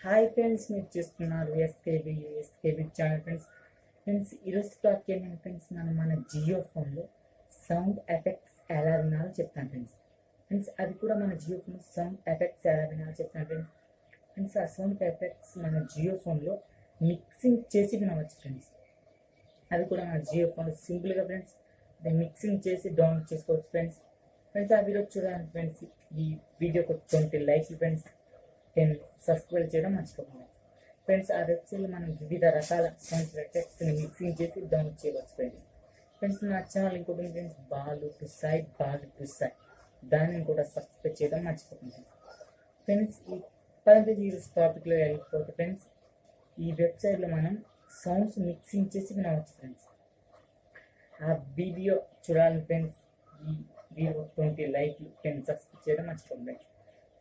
Hi friends, మీరు చూస్తున్నారు SKB channel. Friends ఈరోజు టాపిక్ ఏంటంటే ఫ్రెండ్స్, మన జియో ఫోన్లో సౌండ్ ఎఫెక్ట్స్ ఎలా వినాలో చెప్తాను ఫ్రెండ్స్. అది కూడా మన జియో ఫోన్ సౌండ్ ఎఫెక్ట్స్ ఎలా వినాలో చెప్తాను ఫ్రెండ్స్. ఆ సౌండ్ ఎఫెక్ట్స్ మన జియో ఫోన్లో మిక్సింగ్ చేసి వినవచ్చు ఫ్రెండ్స్. అది కూడా మన జియో ఫోన్ సింపుల్గా ఫ్రెండ్స్ మిక్సింగ్ చేసి డౌన్లోడ్ చేసుకోవచ్చు ఫ్రెండ్స్. ఆ వీడియో చూడండి ఫ్రెండ్స్. ఈ వీడియోకి 20 లైక్స్ ఫ్రెండ్స్, 10 సబ్స్క్రైబ్ చేయడం మర్చిపోకండి ఫ్రెండ్స్. ఆ వెబ్సైట్లో మనం వివిధ రకాల సౌండ్ ఎఫెక్ట్స్ని మిక్సింగ్ చేసి డౌన్లోడ్ చేయవచ్చు ఫ్రెండ్స్. నా ఛానల్ ఇంకోటి ఫ్రెండ్స్, బాలు పిస్సాయ్, దానిని కూడా సబ్స్క్రైబ్ చేయడం మర్చిపోకండి ఫ్రెండ్స్. ఈ ఈరోజు టాపిక్లో వెళ్ళిపోతే ఫ్రెండ్స్, ఈ వెబ్సైట్లో మనం సౌండ్స్ మిక్సింగ్ చేసి వినవచ్చు ఫ్రెండ్స్. ఆ వీడియో చూడాలి ఫ్రెండ్స్. ఈ వీడియో 20 లైక్లు, 10 సబ్స్క్రైబ్ చేయడం మర్చిపోకండి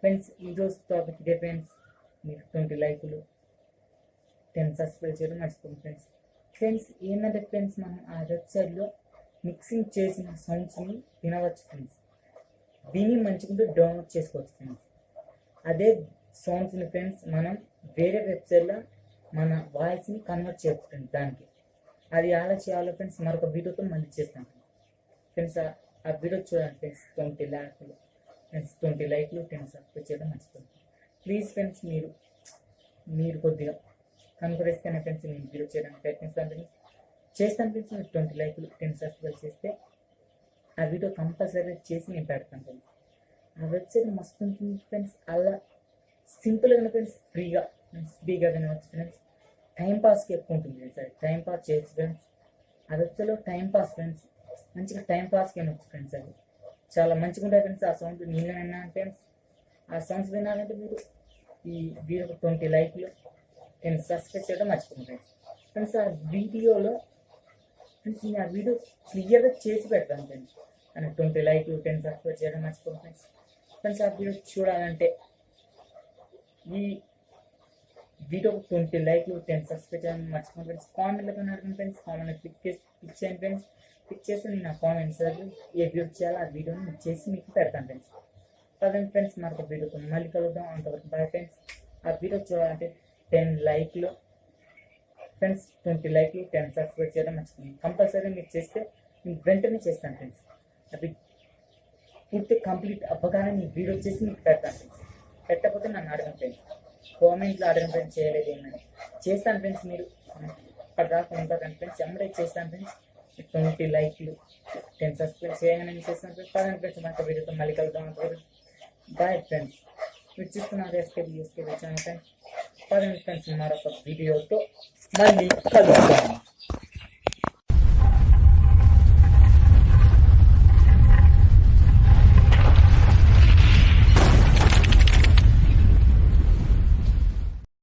ఫ్రెండ్స్. ఈరోజు టాపిక్ ఇదే ఫ్రెండ్స్. మీరు 20 లైకులు, 10 సబ్స్క్రైబ్ చేయడం మర్చిపోండి ఫ్రెండ్స్. ఏంటంటే ఫ్రెండ్స్, మనం ఆ వెబ్సైట్లో మిక్సింగ్ చేసిన సౌండ్స్ని వినవచ్చు ఫ్రెండ్స్. విని మంచిగా డౌన్లోడ్ చేసుకోవచ్చు ఫ్రెండ్స్. అదే సౌండ్స్ని ఫ్రెండ్స్ మనం వేరే వెబ్సైట్లో మన వాయిస్ని కన్వర్ట్ చేయవచ్చు ఫ్రెండ్స్. దానికి అది ఎలా చేయాలో ఫ్రెండ్స్ మరొక వీడియోతో మళ్ళీ చేస్తాం ఫ్రెండ్స్. ఆ వీడియో చూడండి ఫ్రెండ్స్. 20 లైక్లు ఫ్రెండ్స్, 20 లైక్లు, 10 సబ్స్క్రైబ్ చేయడం మర్చిపోండి ప్లీజ్ ఫ్రెండ్స్. మీరు కొద్దిగా కనుకరిస్తేనే ఫ్రెండ్స్ నేను వీడియో చేయడానికి ప్రయత్నిస్తాను ఫ్రెండ్స్. మీరు 20 లైక్లు, 10 సబ్స్క్రైబ్ చేస్తే ఆ వీడియో కంపల్సరీ చేసి నేను పెడతాను ఫ్రెండ్స్. ఆ వెబ్సైట్ మస్తు ఉంటుంది ఫ్రెండ్స్. అలా సింపుల్గా ఫ్రెండ్స్, ఫ్రీగా వినవచ్చు ఫ్రెండ్స్. టైంపాస్కి ఎక్కువ ఉంటుంది ఫ్రెండ్స్. టైం పాస్ చేసి ఫ్రెండ్స్, ఆ వెబ్సైట్లో టైంపాస్ ఫ్రెండ్స్, మంచిగా టైంపాస్కి వినవచ్చు ఫ్రెండ్స్. అది చాలా మంచిగా ఉంటాయి ఫ్రెండ్స్. ఆ సౌండ్ నేను విన్నాను ఫ్రెండ్స్. ఆ సౌండ్స్ వినాలంటే మీరు ఈ వీడియోకి 20 లైక్లు, 10 సబ్స్క్రైబ్ చేయడం మర్చిపోండి ఫ్రెండ్స్. ఆ వీడియోలో ఫ్రెండ్స్ నేను ఆ వీడియో క్లియర్గా చేసి పెడతాను ఫ్రెండ్స్. అని 20 లైక్లు, 10 సబ్స్క్రైబ్ చేయడం మర్చిపోండి ఫ్రెండ్స్. ఆ వీడియో చూడాలంటే ఈ వీడియోకి 20 లైక్లు, 10 సబ్స్క్రైబ్ చేయడం మర్చిపోండి ఫ్రెండ్స్. కామెంట్లో కానీ అడగండి ఫ్రెండ్స్. కామెంట్ క్లిక్ చేయండి ఫ్రెండ్స్. క్లిక్ చేసి నేను ఆ కామెంట్స్ ఏ వీడియో చేయాలో ఆ వీడియోని చేసి మీకు పెడతాను ఫ్రెండ్స్. పదండి ఫ్రెండ్స్, మరొక వీడియోతో మళ్ళీ కలుద్దాం. అంతవరకు బాయ్ ఫ్రెండ్స్. ఆ వీడియో చూడాలంటే 10 లైక్లు ఫ్రెండ్స్, 20 లైక్లు, 10 సబ్స్క్రైబ్ చేయడం మర్చిపోండి. కంపల్సరీ మీరు చేస్తే నేను వెంటనే చేస్తాను ఫ్రెండ్స్. అది పూర్తి కంప్లీట్ అవ్వగానే మీకు వీడియో చేసి మీకు పెడతాను ఫ్రెండ్స్. పెట్టకపోతే నన్ను అడగండి ఫ్రెండ్స్. కామెంట్లో అడగండి ఫ్రెండ్స్, చేయలేదు ఏమని చేస్తాను ఫ్రెండ్స్. మీరు అక్కడ దాకా ఉంటారండి ఫ్రెండ్స్. ఎమ్మడే చేస్తాను ఫ్రెండ్స్. 20 లైక్లు, 10 సబ్స్క్రైబ్ చేయగానే నేను చేస్తాను ఫ్రెండ్స్. పదండి ఫ్రెండ్స్, మరొక వీడియోతో మళ్ళీ కలుద్దాం. Bye friends. మీరు చూస్తున్నారు ఎస్కేబి ఛానల్ ఫ్రెండ్స్. పదండి ఫ్రెండ్స్, మరొక వీడియోతో మళ్ళీ కలుద్దాం.